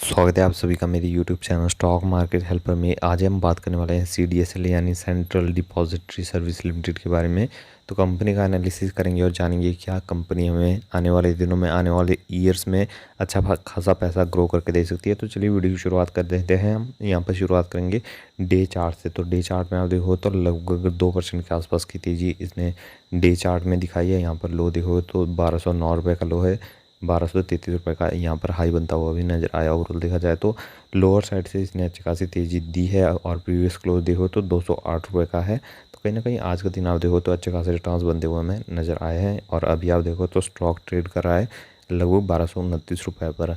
स्वागत है आप सभी का मेरे YouTube channel stock market helper में। आज हम बात करने वाले हैं CDSL यानी सेंट्रल डिपॉजिटरी सर्विस लिमिटेड के बारे में। तो कंपनी का एनालिसिस करेंगे और जानेंगे क्या कंपनी हमें आने वाले दिनों में, आने वाले ईयर्स में अच्छा खासा पैसा ग्रो करके दे सकती है। तो चलिए वीडियो की शुरुआत कर देते हैं। हम यहाँ पर शुरुआत करेंगे डे चार्ट से। तो डे चार्ट में आप देखो तो लगभग 2% के आसपास की तेज़ी इसने डे चार्ट में दिखाई है। यहाँ पर लो देखो तो 1209 का लो है, 1233 का यहाँ पर हाई बनता हुआ भी नज़र आया। ओवरऑल देखा जाए तो लोअर साइड से इसने अच्छी खासी तेज़ी दी है और प्रीवियस क्लोज देखो तो 208 का है। तो कहीं ना कहीं आज का दिन आप देखो तो अच्छे खासे रिटर्न्स बनते हुए हमें नज़र आए हैं। और अभी आप देखो तो स्टॉक ट्रेड कर रहा है लगभग 1229 पर।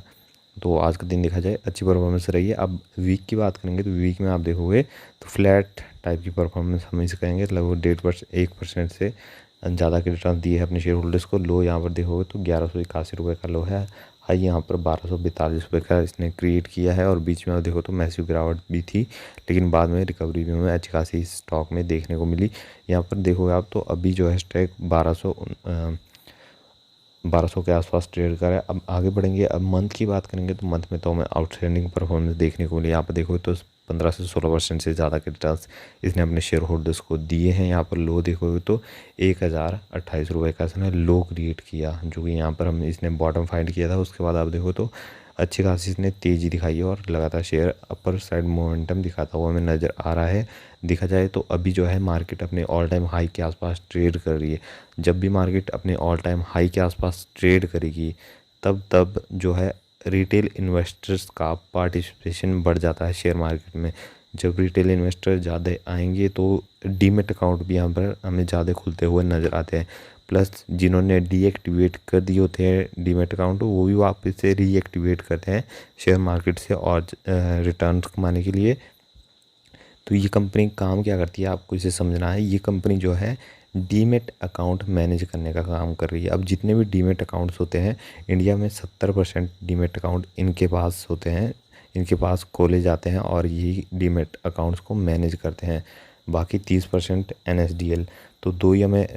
तो आज का दिन देखा जाए अच्छी परफॉर्मेंस रही है। अब वीक की बात करेंगे तो वीक में आप देखोगे तो फ्लैट टाइप की परफॉर्मेंस हम इसे कहेंगे। लगभग 1% से ज़्यादा के रिटर्न दिए हैं अपने शेयर होल्डर्स को। लो यहाँ पर देखोगे तो 1181 का लो है। हाई यहाँ पर 1242 का इसने क्रिएट किया है। और बीच में आप देखो तो मैसिव गिरावट भी थी, लेकिन बाद में रिकवरी भी हमें अच्छी खासी स्टॉक में देखने को मिली। यहाँ पर देखोगे आप तो अभी जो है स्टॉक 1200 के आसपास ट्रेड कर रहा है। अब आगे बढ़ेंगे, अब मंथ की बात करेंगे तो मंथ में तो हमें आउटस्टैंडिंग परफॉर्मेंस देखने को मिली। यहाँ पर देखो तो 15 से 16% से ज़्यादा के रिटर्न्स इसने अपने शेयर होल्डर्स को दिए हैं। यहाँ पर लो देखोगे तो 1028 का इसने लो क्रिएट किया, जो कि यहाँ पर हम इसने बॉटम फाइंड किया था। उसके बाद आप देखो तो अच्छी खासी इसने तेज़ी दिखाई है और लगातार शेयर अपर साइड मोमेंटम दिखाता हुआ हमें नज़र आ रहा है। देखा जाए तो अभी जो है मार्केट अपने ऑल टाइम हाई के आसपास ट्रेड कर रही है। जब भी मार्केट अपने ऑल टाइम हाई के आसपास ट्रेड करेगी तब तब जो है रिटेल इन्वेस्टर्स का पार्टिसिपेशन बढ़ जाता है शेयर मार्केट में। जब रिटेल इन्वेस्टर ज़्यादा आएंगे तो डीमेट अकाउंट भी यहाँ पर हमें ज़्यादा खुलते हुए नज़र आते हैं। प्लस जिन्होंने डीएक्टिवेट कर दिए होते हैं डीमेट अकाउंट, वो भी वापस से रीएक्टिवेट करते हैं शेयर मार्केट से और रिटर्न कमाने के लिए। तो ये कंपनी काम क्या करती है आपको इसे समझना है। ये कंपनी जो है डीमेट अकाउंट मैनेज करने का काम कर रही है। अब जितने भी डीमेट अकाउंट्स होते हैं इंडिया में 70% डीमेट अकाउंट इनके पास होते हैं, इनके पास खोले जाते हैं और यही डीमेट अकाउंट्स को मैनेज करते हैं। बाकी 30% NSDL। तो दो ही हमें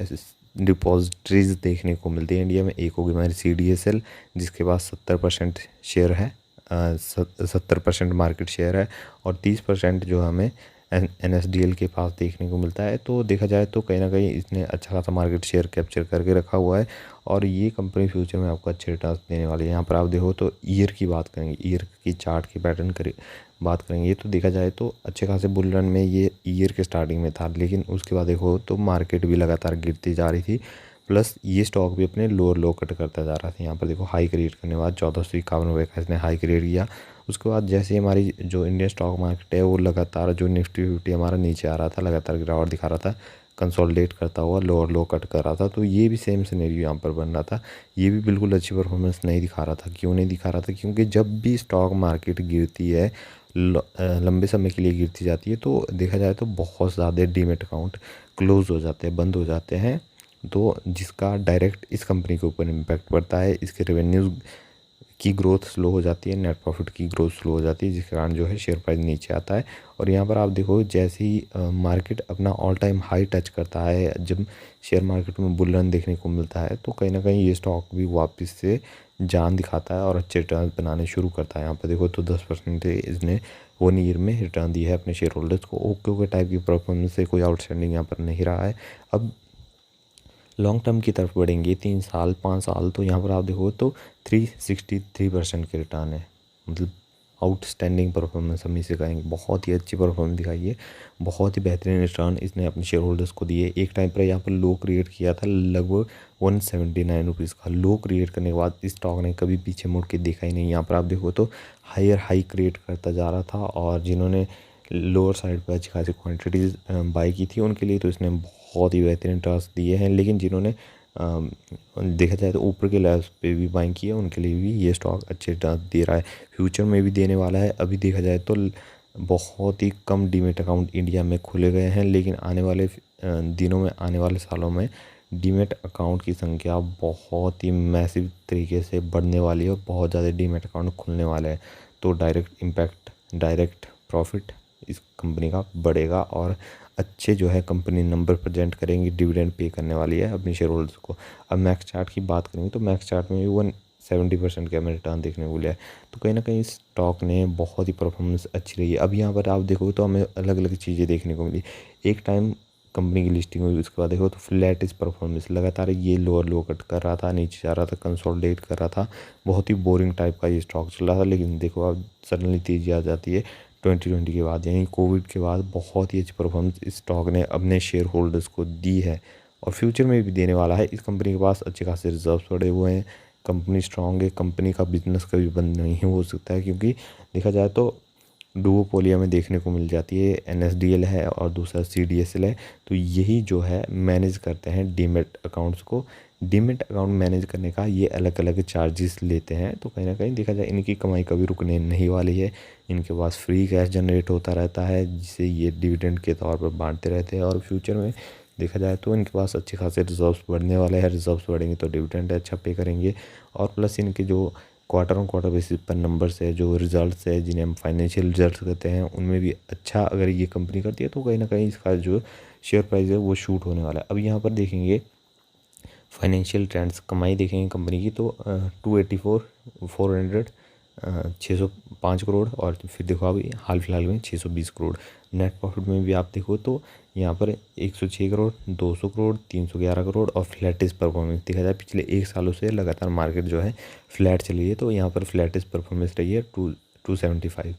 डिपॉजिटरीज देखने को मिलती है इंडिया में। एक होगी हमारी CDSL जिसके पास 70% शेयर है, 70% मार्केट शेयर है, और 30% जो हमें NSDL के पास देखने को मिलता है। तो देखा जाए तो कहीं ना कहीं इसने अच्छा खासा मार्केट शेयर कैप्चर करके रखा हुआ है और ये कंपनी फ्यूचर में आपको अच्छे रिटर्न देने वाली है। यहाँ पर आप देखो तो ईयर की बात करेंगे, ईयर की चार्ट की पैटर्न करें बात करेंगे तो देखा जाए तो अच्छे खासे बुल रन में ये ईयर के स्टार्टिंग में था, लेकिन उसके बाद देखो तो मार्केट भी लगातार गिरती जा रही थी। प्लस ये स्टॉक भी अपने लोअर लो कट करता जा रहा था। यहाँ पर देखो हाई क्रिएट करने के बाद 1451 का इसने हाई क्रिएट किया। उसके बाद जैसे हमारी जो इंडियन स्टॉक मार्केट है वो लगातार जो निफ्टी फिफ्टी हमारा नीचे आ रहा था, लगातार गिरावट दिखा रहा था, कंसोलिडेट करता हुआ लोअर लो कट कर रहा था। तो ये भी सेम सिनेरियो यहाँ पर बन रहा था। ये भी बिल्कुल अच्छी परफॉर्मेंस नहीं दिखा रहा था। क्यों नहीं दिखा रहा था? क्योंकि जब भी स्टॉक मार्केट गिरती है, लंबे समय के लिए गिरती जाती है, तो देखा जाए तो बहुत ज़्यादा डीमेट अकाउंट क्लोज हो जाते हैं, बंद हो जाते हैं। तो जिसका डायरेक्ट इस कंपनी के ऊपर इम्पैक्ट पड़ता है। इसके रेवेन्यूज़ की ग्रोथ स्लो हो जाती है, नेट प्रॉफिट की ग्रोथ स्लो हो जाती है, जिसके कारण जो है शेयर प्राइस नीचे आता है। और यहाँ पर आप देखो जैसे ही मार्केट अपना ऑल टाइम हाई टच करता है, जब शेयर मार्केट में बुल रन देखने को मिलता है, तो कहीं ना कहीं ये स्टॉक भी वापस से जान दिखाता है और अच्छे रिटर्न बनाने शुरू करता है। यहाँ पर देखो तो 10% इसने 1 ईयर में रिटर्न दिया है अपने शेयर होल्डर्स को। ओके ओके टाइप की परफॉर्मेंस से कोई आउटस्टैंडिंग यहाँ पर नहीं रहा है। अब लॉन्ग टर्म की तरफ बढ़ेंगे, 3 साल 5 साल, तो यहाँ पर आप देखो तो 363% के रिटर्न है। मतलब आउटस्टैंडिंग परफॉर्मेंस हम इसे कहेंगे। बहुत ही अच्छी परफॉर्मेंस दिखाई है, बहुत ही बेहतरीन रिटर्न इसने अपने शेयर होल्डर्स को दिए। एक टाइम पर यहाँ पर लो क्रिएट किया था लगभग 179 का। लो क्रिएट करने के बाद इस स्टॉक ने कभी पीछे मुड़ के देखा ही नहीं। यहाँ पर आप देखो तो हायर हाई क्रिएट करता जा रहा था और जिन्होंने लोअर साइड पर अच्छी खासी क्वान्टिटीज़ बाई की थी उनके लिए तो इसने बहुत ही बेहतरीन टास्क दिए हैं। लेकिन जिन्होंने देखा जाए तो ऊपर के लेवल्स पे भी बाइंग किया, उनके लिए भी ये स्टॉक अच्छे टास्क दे रहा है, फ्यूचर में भी देने वाला है। अभी देखा जाए तो बहुत ही कम डीमेट अकाउंट इंडिया में खुले गए हैं, लेकिन आने वाले दिनों में, आने वाले सालों में डीमेट अकाउंट की संख्या बहुत ही मैसिव तरीके से बढ़ने वाली है और बहुत ज़्यादा डीमेट अकाउंट खुलने वाले हैं। तो डायरेक्ट इम्पैक्ट, डायरेक्ट प्रॉफिट इस कंपनी का बढ़ेगा और अच्छे जो है कंपनी नंबर प्रेजेंट करेंगी, डिविडेंड पे करने वाली है अपने शेयर होल्डर्स को। अब मैक्स चार्ट की बात करेंगे तो मैक्स चार्ट में भी 70% के हमें रिटर्न देखने को मिला है। तो कहीं ना कहीं इस स्टॉक ने बहुत ही परफॉर्मेंस अच्छी रही है। अब यहाँ पर आप देखो तो हमें अलग अलग चीज़ें देखने को मिली। एक टाइम कंपनी की लिस्टिंग हुई, उसके बाद देखो तो फ्लैट इस परफॉर्मेंस, लगातार ये लोअर लो कट कर रहा था, नीचे जा रहा था, कंसोलिडेट कर रहा था, बहुत ही बोरिंग टाइप का ये स्टॉक चल रहा था। लेकिन देखो अब सडनली तेज़ी आ जाती है 2020 के बाद, यानी कोविड के बाद बहुत ही अच्छी परफॉर्मेंस इस स्टॉक ने अपने शेयर होल्डर्स को दी है और फ्यूचर में भी देने वाला है। इस कंपनी के पास अच्छे खासे रिजर्व पड़े हुए हैं, कंपनी स्ट्रांग है, कंपनी का बिजनेस कभी बंद नहीं हो सकता है, क्योंकि देखा जाए तो डुओपोली में देखने को मिल जाती है, एनएसडीएल है और दूसरा सीडीएसएल है। तो यही जो है मैनेज करते हैं डीमेट अकाउंट्स को। डीमेट अकाउंट मैनेज करने का ये अलग अलग चार्जेस लेते हैं। तो कहीं ना कहीं देखा जाए इनकी कमाई कभी रुकने नहीं वाली है। इनके पास फ्री कैश जनरेट होता रहता है, जिसे ये डिविडेंड के तौर पर बांटते रहते हैं। और फ्यूचर में देखा जाए तो इनके पास अच्छे खासे रिजर्व्स बढ़ने वाले हैं। रिजर्व्स बढ़ेंगे तो डिविडेंड अच्छा पे करेंगे। और प्लस इनके जो क्वार्टर ऑन क्वार्टर बेसिस पर नंबर्स है, जो रिजल्ट्स है, जिन्हें हम फाइनेंशियल रिजल्ट्स कहते हैं, उनमें भी अच्छा अगर ये कंपनी करती है तो कहीं ना कहीं इसका जो शेयर प्राइस है वो शूट होने वाला है। अब यहाँ पर देखेंगे फाइनेंशियल ट्रेंड्स, कमाई देखेंगे कंपनी की तो 284, 400, 605 करोड़, और फिर देखो अभी हाल फिलहाल में 620 करोड़। नेट प्रॉफिट में भी आप देखो तो यहाँ पर 106 करोड़, 200 करोड़, 311 करोड़ और फ्लैटिस परफॉर्मेंस। देखा जाए पिछले 1 सालों से लगातार मार्केट जो है फ्लैट चली है, तो यहाँ पर फ्लैटिस परफॉर्मेंस रही है 275।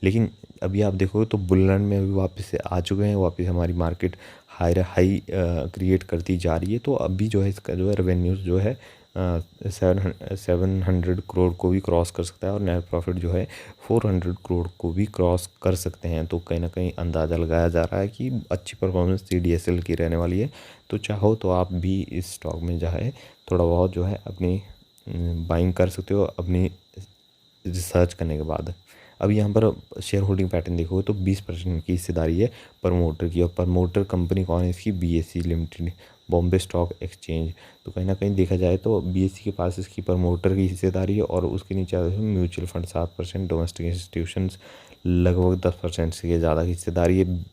लेकिन अभी आप देखो तो बुलरन में अभी वापस से आ चुके हैं, वापस हमारी मार्केट हाई क्रिएट करती जा रही है। तो अभी जो है इसका जो है रेवेन्यूज़ जो है 700 करोड़ को भी क्रॉस कर सकता है और नेट प्रॉफिट जो है 400 करोड़ को भी क्रॉस कर सकते हैं। तो कहीं ना कहीं अंदाज़ा लगाया जा रहा है कि अच्छी परफॉर्मेंस सीडीएसएल की रहने वाली है। तो चाहो तो आप भी इस स्टॉक में जो है थोड़ा बहुत जो है अपनी बाइंग कर सकते हो अपनी रिसर्च करने के बाद। अब यहाँ पर शेयर होल्डिंग पैटर्न देखो तो 20% की हिस्सेदारी है प्रमोटर की, और प्रमोटर कंपनी कौन है इसकी, BSE limited, Bombay stock exchange. तो कहीं ना कहीं देखा जाए तो बीएसई के पास इसकी प्रमोटर की हिस्सेदारी है और उसके नीचे आते हैं म्यूचुअल फंड 7%, डोमेस्टिक इंस्टीट्यूशंस लगभग 10% से ज़्यादा की हिस्सेदारी है।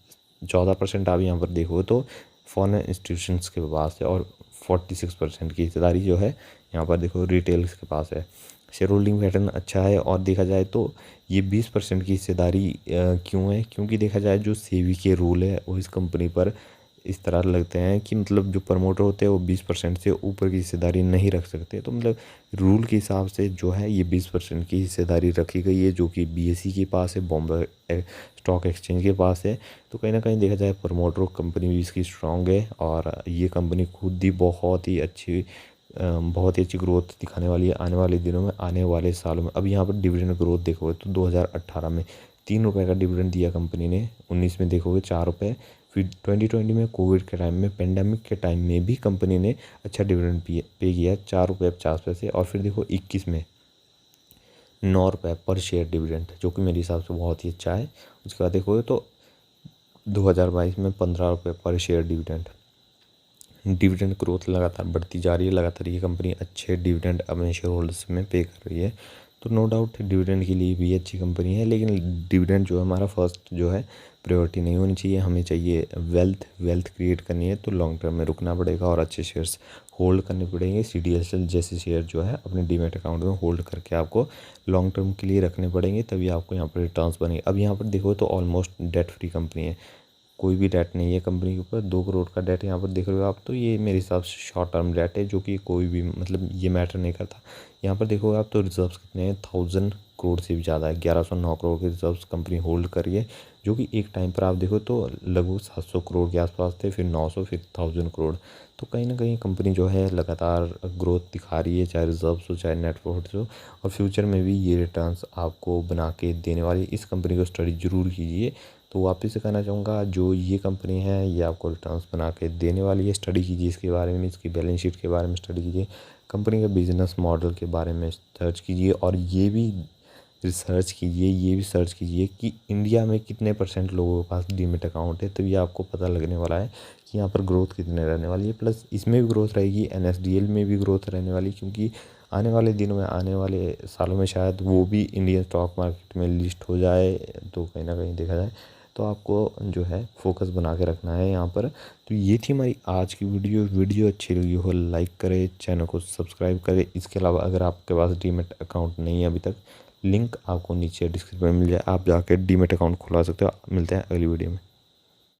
14% आप यहाँ पर देखो तो फॉरेन इंस्टीट्यूशंस के पास है और 46% की हिस्सेदारी जो है यहाँ पर देखो रिटेल्स के पास है। शेयर होल्डिंग पैटर्न अच्छा है। और देखा जाए तो ये 20% की हिस्सेदारी क्यों है, क्योंकि देखा जाए जो सेबी के रूल है वो इस कंपनी पर इस तरह लगते हैं कि मतलब जो प्रमोटर होते हैं वो 20% से ऊपर की हिस्सेदारी नहीं रख सकते। तो मतलब रूल के हिसाब से जो है ये 20% की हिस्सेदारी रखी गई है, जो कि बीएसई के पास है, बॉम्बे स्टॉक एक्सचेंज के पास है। तो कहीं ना कहीं देखा जाए प्रमोटर कंपनी भी इसकी स्ट्रांग है और ये कंपनी खुद ही बहुत ही अच्छी ग्रोथ दिखाने वाली है आने वाले दिनों में, आने वाले सालों में। अब यहाँ पर डिविडेंड ग्रोथ देखोगे तो 2018 में 3 रुपये का डिविडेंड दिया कंपनी ने, 19 में देखोगे 4 रुपये, फिर 2020 में कोविड के टाइम में, पेंडेमिक के टाइम में भी कंपनी ने अच्छा डिविडेंड पे किया 4 रुपये 50 पैसे, और फिर देखो 21 में 9 रुपये पर शेयर डिविडेंड, जो कि मेरे हिसाब से बहुत ही अच्छा है। उसके बाद देखोगे तो 2022 में 15 रुपये पर शेयर डिविडेंड। डिविडेंड ग्रोथ लगातार बढ़ती जा रही है, लगातार ये कंपनी अच्छे डिविडेंड अपने शेयर होल्डर्स में पे कर रही है। तो नो डाउट डिविडेंड के लिए भी अच्छी कंपनी है, लेकिन डिविडेंड जो है हमारा फर्स्ट जो है प्रायोरिटी नहीं होनी चाहिए। हमें चाहिए वेल्थ क्रिएट करनी है तो लॉन्ग टर्म में रुकना पड़ेगा और अच्छे शेयर्स होल्ड करने पड़ेंगे। सीडीएसएल जैसे शेयर जो है अपने डीमेट अकाउंट में होल्ड करके आपको लॉन्ग टर्म के लिए रखने पड़ेंगे, तभी आपको यहाँ पर रिटर्न्स बनेंगे। अब यहाँ पर देखो तो ऑलमोस्ट डेट फ्री कंपनी है, कोई भी डेट नहीं है कंपनी के ऊपर। 2 करोड़ का डेट यहाँ पर देख रहे हो आप, तो ये मेरे हिसाब से शॉर्ट टर्म डेट है, जो कि कोई भी मतलब ये मैटर नहीं करता। यहाँ पर देखोगे आप तो रिजर्व्स कितने हैं, 1000 करोड़ से भी ज़्यादा है, 1109 करोड़ के रिजर्व्स कंपनी होल्ड कर रही है, जो कि एक टाइम पर आप देखो तो लगभग 700 करोड़ के आसपास थे, फिर 900, फिर 1000 करोड़। तो कहीं ना कहीं कंपनी जो है लगातार ग्रोथ दिखा रही है, चाहे रिजर्व्स हो चाहे नेट प्रॉफिट हो, और फ्यूचर में भी ये रिटर्न्स आपको बना के देने वाली। इस कंपनी को स्टडी ज़रूर कीजिए। तो वापस से कहना चाहूँगा, जो ये कंपनी है ये आपको रिटर्न्स बना के देने वाली है। स्टडी कीजिए इसके बारे में, इसकी बैलेंस शीट के बारे में स्टडी कीजिए, कंपनी के बिजनेस मॉडल के बारे में सर्च कीजिए, और ये भी सर्च कीजिए कि इंडिया में कितने % लोगों के पास डीमेट अकाउंट है। तो ये आपको पता लगने वाला है कि यहाँ पर ग्रोथ कितने रहने वाली है। प्लस इसमें भी ग्रोथ रहेगी, एनएसडीएल में भी ग्रोथ रहने वाली, क्योंकि आने वाले दिनों में, आने वाले सालों में शायद वो भी इंडियन स्टॉक मार्केट में लिस्ट हो जाए। तो कहीं ना कहीं देखा जाए तो आपको जो है फोकस बना के रखना है यहाँ पर। तो ये थी हमारी आज की वीडियो अच्छी लगी हो लाइक करें, चैनल को सब्सक्राइब करें। इसके अलावा अगर आपके पास डीमैट अकाउंट नहीं है अभी तक, लिंक आपको नीचे डिस्क्रिप्शन में मिल जाए, आप जाके डीमैट अकाउंट खुलवा सकते हो। मिलते हैं अगली वीडियो में।